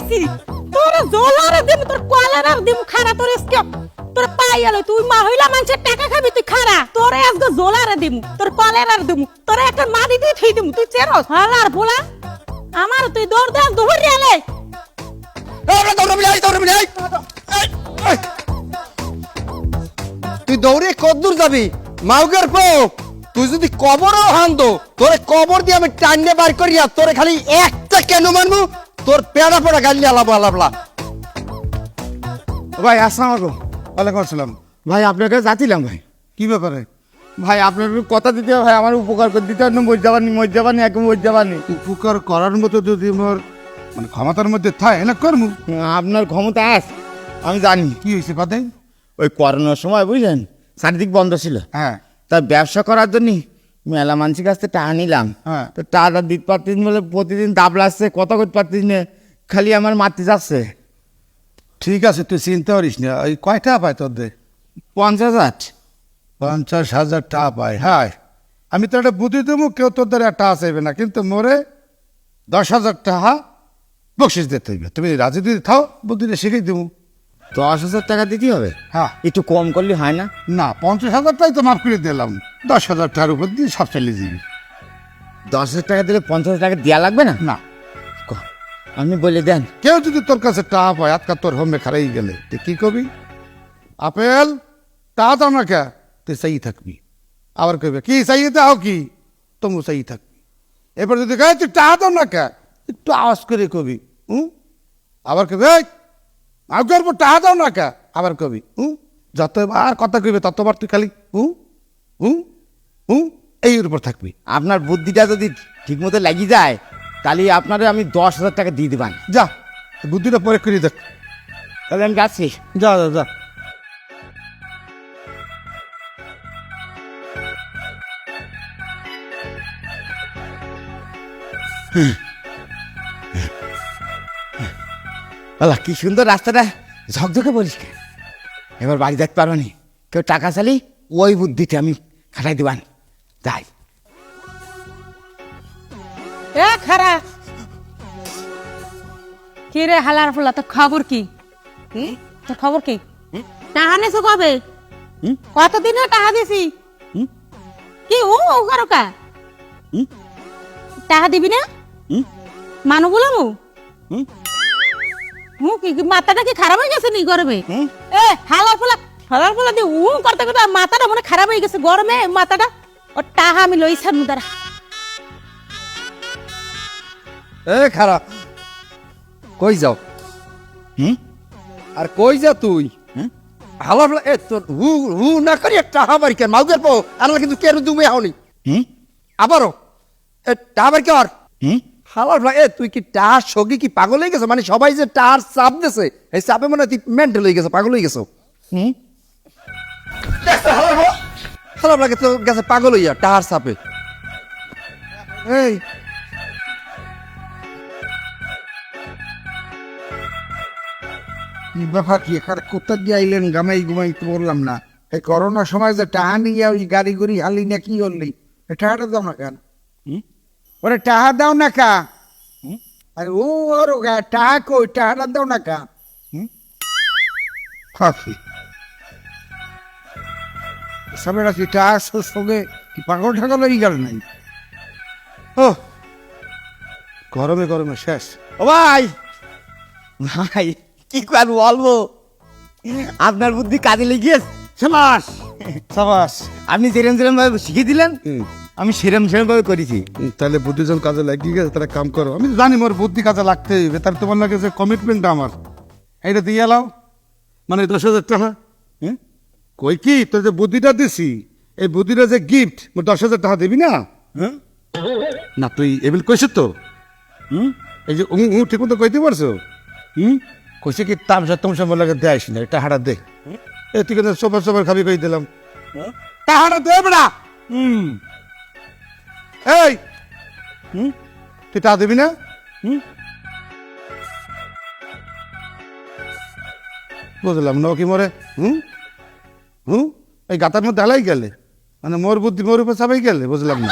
পাইছি তোর জলারে দেব তোর কলারে দেব খারা তোর স্কেপ তোর পাইয়ালো তুই মা হইলা মানুষের টাকা খাবি তুই খারা তোরে আজকে জলারে দেব তোর কলারে দেব তোরে একটা মাদি দিয়ে থই দেব তুই চেরস হালার বলা আমার তুই দৌড় দে দৌড় রে তুই দৌড়ে কদ্দূর যাবি মাউগের পো তুই যদি কবরও হান্দো তোরে কবর দিয়ে আমি টান্ডে বার করিয়া তোরে খালি একটা কেন মানবো তোর পেড়া পড়া গালি আলাবো আলাবলা। ভাই আসসালামু আলাইকুম। ওয়ালাইকুম আসসালাম। ভাই আপনার কাছে যাচ্ছিলাম ভাই। কি ব্যাপারে? ভাই আপনার কথা দিতে হবে ভাই, আমার উপকার করে দিতে হবে। মজ্জাবানি একদম মজ্জাবানি উপকার করার মতো যদি মোর মানে ক্ষমতার মধ্যে থাকে না করমু। আপনার ক্ষমতা আস আমি জানি। কি হয়েছে পাতে? ওই করোনার সময় বুঝলেন চারিদিক বন্ধ ছিল, হ্যাঁ তার ব্যবসা করার জন্য মেলা মানুষের কাছ থেকে টাকা নিলাম। হ্যাঁ। তো টাকা দিতে পারতিস বলে প্রতিদিন দাবলাচ্ছে, কথা করতে পারতিস না, খালি আমার মারতে যাচ্ছে। ঠিক আছে তুই চিন্তা করিস না। ওই কয় টাকা পায় তোদের? 50,000। 50,000 টাকা পায়। হ্যাঁ আমি তো একটা বুদ্ধি দেবো, কেউ তোদের টাকা চাইবে না, কিন্তু মোরে 10,000 টাকা বকশিস দিতে হইবে। তুমি রাজি দিতে থাও, বুদ্ধিটা শিখিয়ে দেবো। 10,000 টাকা দিতে হবে? হ্যাঁ। একটু কম করলে হয় না? না 50,000টাই তো মাফ করে দিলাম, 10,000 টাকার উপর দিয়ে সব চালিয়ে দিবি। 10,000 টাকা দিলে 50,000 টাকা দেওয়া লাগবে না? না আপনি বলে দেন। কেউ যদি তোর কাছে টাকা পায় আজকা তোর হোমে খারাই গেলে তুই কি কবি? আপেল টাকা দাও না কে? তুই চাই থাকবি। আবার কবি কি চাইয়ে দাও কি? তুমি চাই থাকবি। এরপর যদি কে তুই টাকা দাও না কে, একটু আওয়াজ করে কবি আবার কবি আর করবো টাকা দাও না কে, আবার কবি যতবার কথা কইবে ততবার তুই খালি এই উপর থাকবি। আপনার বুদ্ধিটা যদি ঠিক মতো লাগিয়ে যায় তাহলে আপনারে আমি 10,000 টাকা দিয়ে দেবান। যা বুদ্ধিটা পরে করে দেখ। তাহলে আমি যাচ্ছি। যা যা যা। আল্লাহ কি সুন্দর রাস্তাটা ঝকঝকে পরিষ্কার। এবার বাড়ি দেখতে পারবো নি, কেউ টাকা চালি ওই বুদ্ধিটা আমি খাটাই দেবান। তাই এ খারা কি রে হালার ফুলা তোর খবর কি? তোর খবর কি? টাহা নেছো কবে? কতদিন টাহা দিছি? কি ও করো কা? টাহা দিবি না? মানু বলামু কি মাথাটা কি খারাপ হয়ে গেছে নি গরমে? এ হালার ফুলা দিয়ে করতে করতে মাথাটা মনে খারাপ হয়ে গেছে গরমে মাথাটা। ও টাহা আমি লইছানু দাঁড়া। এ খারাপ কই যাও? আর কই যা তুই? হালা এ তোর হু হু না করি একটা হাবার কেন মাউগের পো আনলা কিন্তু কেন তুমি আওনি আবারও এ টাবার কে আর হালার এ তুই কি টার সগি কি পাগল হয়ে গেছো? মানে সবাই যে টার চাপ দিছে এই চাপে মনে তুই মেন্টাল হয়ে গেছো, পাগল হয়ে গেছো। খারাপ লাগে তো গেছে পাগল হইয়া টার চাপে। এই কি ব্যাপার কি এখানে কোথা দিয়ে আইলেন? গামাই গুমাই তো বললাম না। এই করোনার সময় যে টাহা নিয়ে ওই গাড়ি গুড়ি হালি না কি করলি? এই টাহাটা দাও না কেন? ওরে টাহা দাও না কা? আরে ও ওর টাহা কই? টাহাটা দাও না কা? ফাঁসি সবেরা কি টাহা সঙ্গে কি পাগল ঠাগল হয়ে গেল নাই? ও গরমে গরমে শেষ। ও ভাই ভাই কি আর বলবো, আপনার বুদ্ধি কাজে লেগেছে। সাবাস সাবাস। আপনি যেরম ভাবে শিখিয়ে দিলেন আমি সেরম ভাবে করেছি। তাহলে বুদ্ধিজন কাজে লাগিয়ে গেছে, তারা কাম করো। আমি জানি মোর বুদ্ধি কাজে লাগতে হইবে, তার তোমার লাগে যে কমিটমেন্টটা আমার এইটা দিয়ে এলাও মানে 10,000 টাকা। কই কি তোর যে বুদ্ধিটা দিছি এই বুদ্ধিটা যে গিফট 10,000 টাকা দিবি না? না তুই এবিল কইছ তো এই যে ঠিক মতো কইতে পারছো? কইছে কি তামসা লাগে দেয় না, এটা হাড়া দে। এ তুই কিন্তু সবার খাবি কই দিলাম, টাহাটা দে বেড়া। এই তুই টা দিবি না? বুঝলাম না কি মরে এই গাতার মধ্যে হালাই গেলে মানে মোর বুদ্ধি মোর উপর চাপাই গেলে, বুঝলাম না।